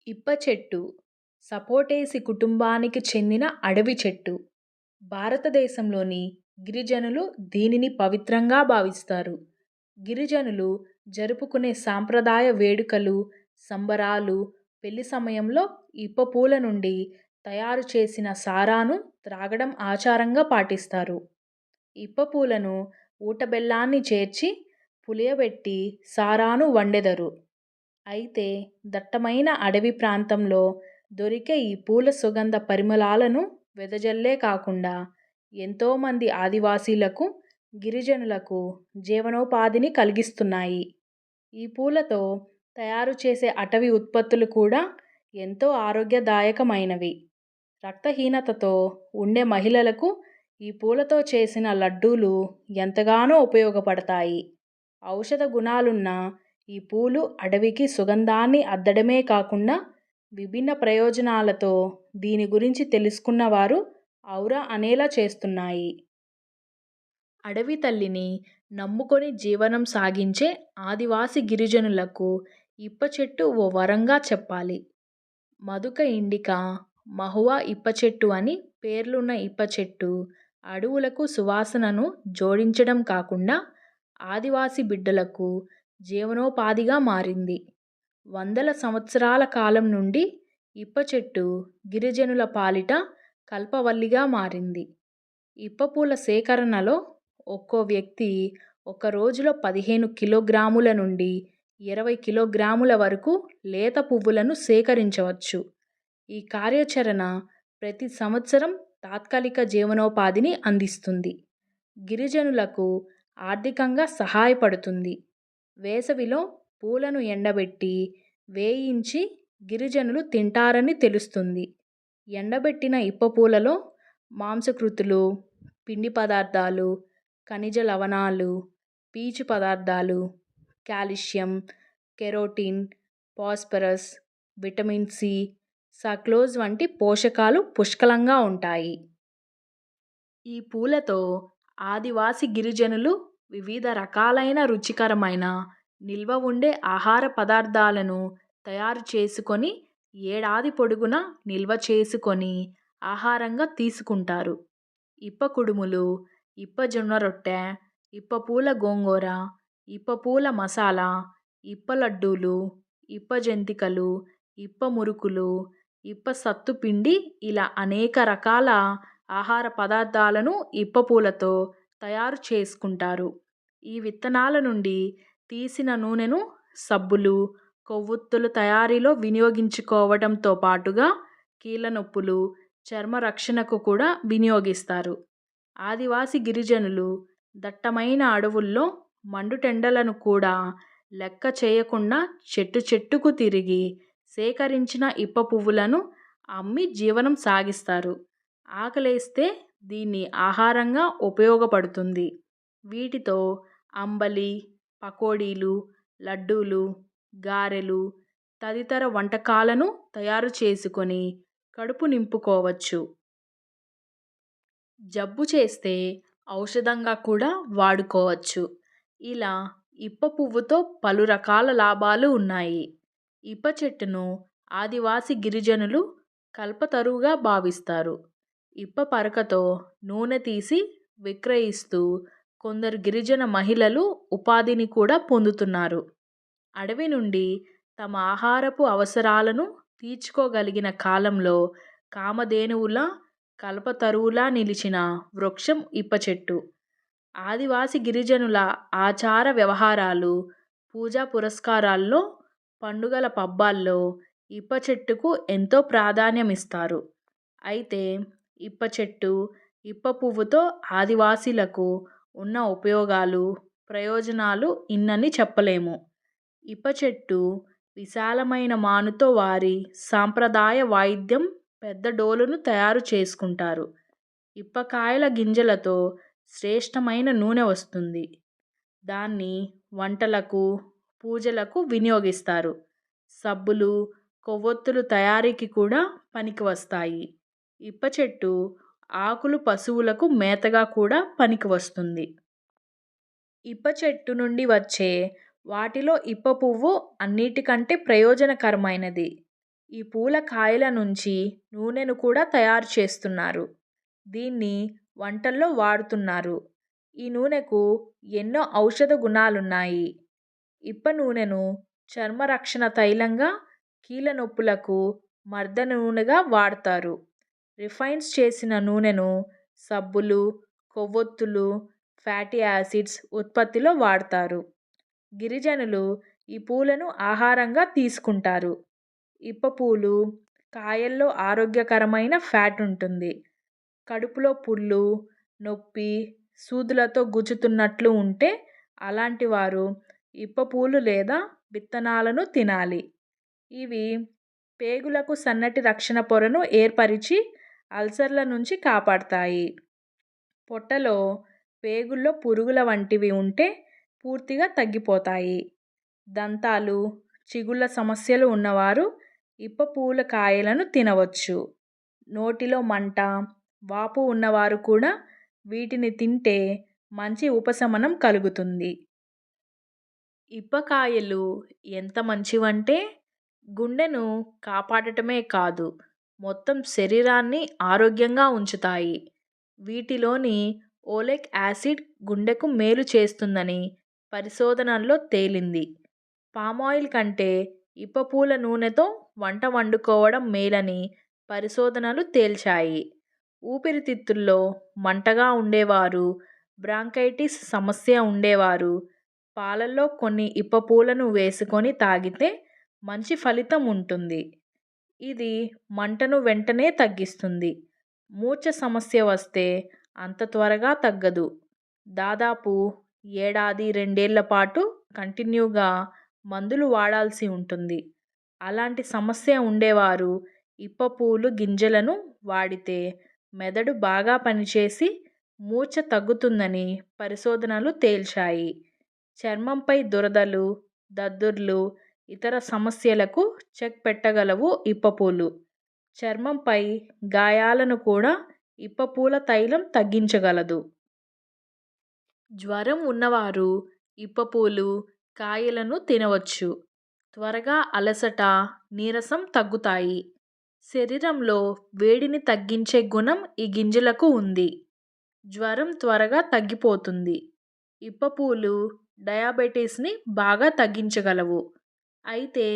ఇప్ప చెట్టు సపోటేసి కుటుంబానికి చెందిన అడవి చెట్టు. భారతదేశంలోని గిరిజనులు దీనిని పవిత్రంగా భావిస్తారు. గిరిజనులు జరుపుకునే సాంప్రదాయ వేడుకలు, సంబరాలు, పెళ్లి సమయంలో ఇప్ప పూల నుండి తయారు చేసిన సారాను త్రాగడం ఆచారంగా పాటిస్తారు. ఇప్ప పూలను ఊట బెల్లాన్ని చేర్చి పులియబెట్టి సారాను వండెదరు. అయితే దట్టమైన అడవి ప్రాంతంలో దొరికే ఈ పూల సుగంధ పరిమళాలను వెదజల్లే కాకుండా ఎంతోమంది ఆదివాసీలకు, గిరిజనులకు జీవనోపాధిని కలిగిస్తున్నాయి. ఈ పూలతో తయారు చేసే అటవీ ఉత్పత్తులు కూడా ఎంతో ఆరోగ్యదాయకమైనవి. రక్తహీనతతో ఉండే మహిళలకు ఈ పూలతో చేసిన లడ్డూలు ఎంతగానో ఉపయోగపడతాయి. ఔషధ గుణాలున్న ఈ పూలు అడవికి సుగంధాన్ని అద్దడమే కాకుండా విభిన్న ప్రయోజనాలతో దీని గురించి తెలుసుకున్న వారు ఔరా అనేలా చేస్తున్నాయి. అడవి తల్లిని నమ్ముకొని జీవనం సాగించే ఆదివాసి గిరిజనులకు ఇప్ప చెట్టు ఓ వరంగా చెప్పాలి. మధుక ఇండికా, మహువా ఇప్ప చెట్టు అని పేర్లున్న ఇప్ప చెట్టు అడవులకు సువాసనను జోడించడం కాకుండా ఆదివాసి బిడ్డలకు జీవనోపాధిగా మారింది. వందల సంవత్సరాల కాలం నుండి ఇప్ప చెట్టు గిరిజనుల పాలిట కల్పవల్లిగా మారింది. ఇప్ప పూల సేకరణలో ఒక్కో వ్యక్తి ఒక రోజులో 15 కిలోగ్రాముల నుండి 20 కిలోగ్రాముల వరకు లేత పువ్వులను సేకరించవచ్చు. ఈ కార్యాచరణ ప్రతి సంవత్సరం తాత్కాలిక జీవనోపాధిని అందిస్తుంది. గిరిజనులకు ఆర్థికంగా సహాయపడుతుంది. వేసవిలో పూలను ఎండబెట్టి వేయించి గిరిజనులు తింటారని తెలుస్తుంది. ఎండబెట్టిన ఇప్ప పూలలో మాంసకృతులు, పిండి పదార్థాలు, ఖనిజ లవణాలు, పీచు పదార్థాలు, calcium, carotene, phosphorus, vitamin C, sucrose వంటి పోషకాలు పుష్కలంగా ఉంటాయి. ఈ పూలతో ఆదివాసి గిరిజనులు వివిధ రకాలైన రుచికరమైన నిల్వ ఉండే ఆహార పదార్థాలను తయారు చేసుకొని ఏడాది పొడుగునా నిల్వ చేసుకొని ఆహారంగా తీసుకుంటారు. ఇప్ప కుడుములు, ఇప్ప జొన్న రొట్టె, ఇప్ప పూల గోంగూర, ఇప్ప పూల మసాలా, ఇప్ప లడ్డూలు, ఇప్ప జంతికలు, ఇప్ప మురుకులు, ఇప్ప సత్తు పిండి ఇలా అనేక రకాల ఆహార పదార్థాలను ఇప్ప పూలతో తయారు చేసుకుంటారు. ఈ విత్తనాల నుండి తీసిన నూనెను సబ్బులు, కొవ్వొత్తుల తయారీలో వినియోగించుకోవడంతో పాటుగా కీళ్ళ నొప్పులు, చర్మ రక్షణకు కూడా వినియోగిస్తారు. ఆదివాసి గిరిజనులు దట్టమైన అడవుల్లో మండుటెండలను కూడా లెక్క చేయకుండా చెట్టు చెట్టుకు తిరిగి సేకరించిన ఇప్ప పువ్వులను అమ్మి జీవనం సాగిస్తారు. ఆకలేస్తే దీన్ని ఆహారంగా ఉపయోగపడుతుంది. వీటితో అంబలి, పకోడీలు, లడ్డూలు, గారెలు తదితర వంటకాలను తయారు చేసుకొని కడుపు నింపుకోవచ్చు. జబ్బు చేస్తే ఔషధంగా కూడా వాడుకోవచ్చు. ఇలా ఇప్ప పువ్వుతో పలు రకాల లాభాలు ఉన్నాయి. ఇప్ప చెట్టును ఆదివాసి గిరిజనులు కల్పతరువుగా భావిస్తారు. ఇప్ప పరకతో నూనె తీసి విక్రయిస్తూ కొందరు గిరిజన మహిళలు ఉపాధిని కూడా పొందుతున్నారు. అడవి నుండి తమ ఆహారపు అవసరాలను తీర్చుకోగలిగిన కాలంలో కామధేనువులా, కల్పతరువులా నిలిచిన వృక్షం ఇప్ప చెట్టు. ఆదివాసి గిరిజనుల ఆచార వ్యవహారాలు, పూజా పురస్కారాల్లో, పండుగల పబ్బాల్లో ఇప్ప చెట్టుకు ఎంతో ప్రాధాన్యమిస్తారు. అయితే ఇప్ప చెట్టు, ఇప్ప పువ్వుతో ఆదివాసీలకు ఉన్న ఉపయోగాలు, ప్రయోజనాలు ఇన్నని చెప్పలేము. ఇప్ప చెట్టు విశాలమైన మానుతో వారి సాంప్రదాయ వాయిద్యం పెద్ద డోలును తయారు చేసుకుంటారు. ఇప్పకాయల గింజలతో శ్రేష్టమైన నూనె వస్తుంది. దాన్ని వంటలకు, పూజలకు వినియోగిస్తారు. సబ్బులు, కొవ్వొత్తులు తయారీకి కూడా పనికి వస్తాయి. ఇప్ప చెట్టు ఆకులు పశువులకు మేతగా కూడా పనికి వస్తుంది. ఇప్ప చెట్టు నుండి వచ్చే వాటిలో ఇప్ప పువ్వు అన్నిటికంటే ప్రయోజనకరమైనది. ఈ పూల కాయల నుంచి నూనెను కూడా తయారు చేస్తున్నారు. దీన్ని వంటల్లో వాడుతున్నారు. ఈ నూనెకు ఎన్నో ఔషధ గుణాలున్నాయి. ఇప్ప నూనెను చర్మ రక్షణ తైలంగా, కీళ్ళ నొప్పులకు మర్దన నూనెగా వాడతారు. రిఫైన్స్ చేసిన నూనెను సబ్బులు, కొవ్వొత్తులు, ఫ్యాటీ యాసిడ్స్ ఉత్పత్తిలో వాడతారు. గిరిజనులు ఈ పూలను ఆహారంగా తీసుకుంటారు. ఇప్ప పూలు కాయల్లో ఆరోగ్యకరమైన ఫ్యాట్ ఉంటుంది. కడుపులో పుళ్ళు, నొప్పి, సూదులతో గుచ్చుతున్నట్లు ఉంటే అలాంటి వారు ఇప్ప పూలు లేదా విత్తనాలను తినాలి. ఇవి పేగులకు సన్నటి రక్షణ పొరను ఏర్పరిచి అల్సర్ల నుంచి కాపాడతాయి. పొట్టలో పేగుల్లో పురుగుల వంటివి ఉంటే పూర్తిగా తగ్గిపోతాయి. దంతాలు, చిగుళ్ళ సమస్యలు ఉన్నవారు ఇప్ప పూల కాయలను తినవచ్చు. నోటిలో మంట, వాపు ఉన్నవారు కూడా వీటిని తింటే మంచి ఉపశమనం కలుగుతుంది. ఇప్పకాయలు ఎంత మంచివంటే గుండెను కాపాడటమే కాదు, మొత్తం శరీరాన్ని ఆరోగ్యంగా ఉంచుతాయి. వీటిలోని ఓలేక్ యాసిడ్ గుండెకు మేలు చేస్తుందని పరిశోధనల్లో తేలింది. పామాయిల్ కంటే ఇప్ప పూల నూనెతో వంట వండుకోవడం మేలని పరిశోధనలు తేల్చాయి. ఊపిరితిత్తుల్లో మంటగా ఉండేవారు, బ్రాంకైటిస్ సమస్య ఉండేవారు పాలల్లో కొన్ని ఇప్ప పూలను వేసుకొని తాగితే మంచి ఫలితం ఉంటుంది. ఇది మంటను వెంటనే తగ్గిస్తుంది. మూర్ఛ సమస్య వస్తే అంత త్వరగా తగ్గదు. దాదాపు ఏడాది, 2 ఏళ్ల పాటు కంటిన్యూగా మందులు వాడాల్సి ఉంటుంది. అలాంటి సమస్య ఉండేవారు ఇప్ప పూలు గింజలను వాడితే మెదడు బాగా పనిచేసి మూర్ఛ తగ్గుతుందని పరిశోధనలు తేల్చాయి. చర్మంపై దురదలు, దద్దుర్లు, ఇతర సమస్యలకు చెక్ పెట్టగలవు ఇప్ప పూలు. చర్మంపై గాయాలను కూడా ఇప్ప పూల తైలం తగ్గించగలదు. జ్వరం ఉన్నవారు ఇప్ప పూలు కాయలను తినవచ్చు. త్వరగా అలసట, నీరసం తగ్గుతాయి. శరీరంలో వేడిని తగ్గించే గుణం ఈ గింజలకు ఉంది. జ్వరం త్వరగా తగ్గిపోతుంది. ఇప్ప పూలు డయాబెటీస్ని బాగా తగ్గించగలవు. అయితే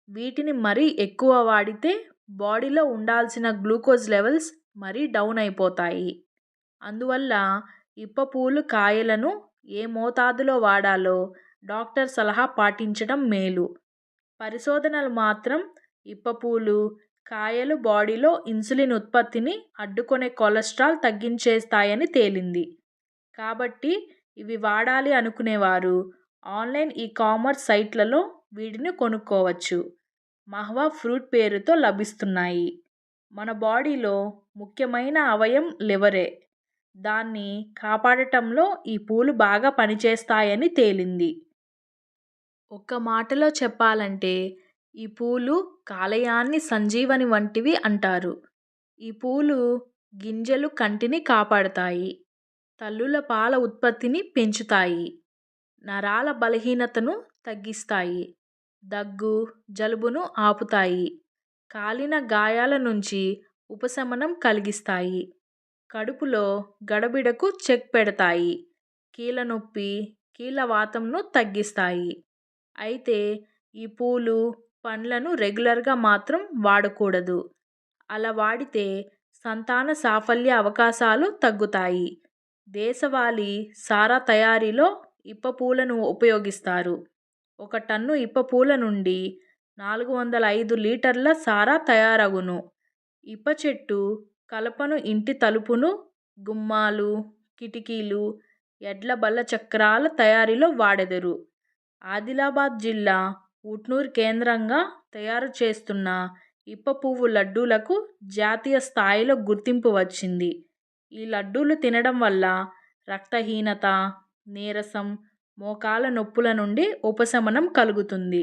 వీటిని మరీ ఎక్కువ వాడితే బాడీలో ఉండాల్సిన గ్లూకోజ్ లెవెల్స్ మరీ డౌన్ అయిపోతాయి. అందువల్ల ఇప్ప పూలు కాయలను ఏ మోతాదులో వాడాలో డాక్టర్ సలహా పాటించడం మేలు. పరిశోధనలు మాత్రం ఇప్ప పూలు కాయలు బాడీలో ఇన్సులిన్ ఉత్పత్తిని అడ్డుకునే కొలెస్ట్రాల్ తగ్గించేస్తాయని తేలింది. కాబట్టి ఇవి వాడాలి అనుకునేవారు ఆన్లైన్ ఈ-కామర్స్ సైట్లలో వీటిని కొనుక్కోవచ్చు. మహ్వా ఫ్రూట్ పేరుతో లభిస్తున్నాయి. మన బాడీలో ముఖ్యమైన అవయం లివరే. దాన్ని కాపాడటంలో ఈ పూలు బాగా పనిచేస్తాయని తేలింది. ఒక్క మాటలో చెప్పాలంటే ఈ పూలు కాలేయాన్ని సంజీవని వంటివి అంటారు. ఈ పూలు గింజలు కంటిని కాపాడతాయి. తల్లుల పాల ఉత్పత్తిని పెంచుతాయి. నరాల బలహీనతను తగ్గిస్తాయి. దగ్గు, జలుబును ఆపుతాయి. కాలిన గాయాల నుంచి ఉపశమనం కలిగిస్తాయి. కడుపులో గడబిడకు చెక్ పెడతాయి. కీళ్ళ నొప్పి, కీళ్ళ వాతంను తగ్గిస్తాయి. అయితే ఈ పూలు, పండ్లను రెగ్యులర్గా మాత్రం వాడకూడదు. అలా వాడితే సంతాన సాఫల్య అవకాశాలు తగ్గుతాయి. దేశవాళీ సారా తయారీలో ఇప్ప పూలను ఉపయోగిస్తారు. 1 టన్ను ఇప్ప పూల నుండి 405 లీటర్ల సారా తయారగును. ఇప్ప చెట్టు కలపను ఇంటి తలుపును, గుమ్మాలు, కిటికీలు, ఎడ్ల బల్ల చక్రాల తయారీలో వాడెదరు. ఆదిలాబాద్ జిల్లా ఉట్నూర్ కేంద్రంగా తయారు చేస్తున్న ఇప్ప పువ్వు లడ్డూలకు జాతీయ స్థాయిలో గుర్తింపు వచ్చింది. ఈ లడ్డూలు తినడం వల్ల రక్తహీనత, నీరసం, మోకాల నొప్పుల నుండి ఉపశమనం కలుగుతుంది.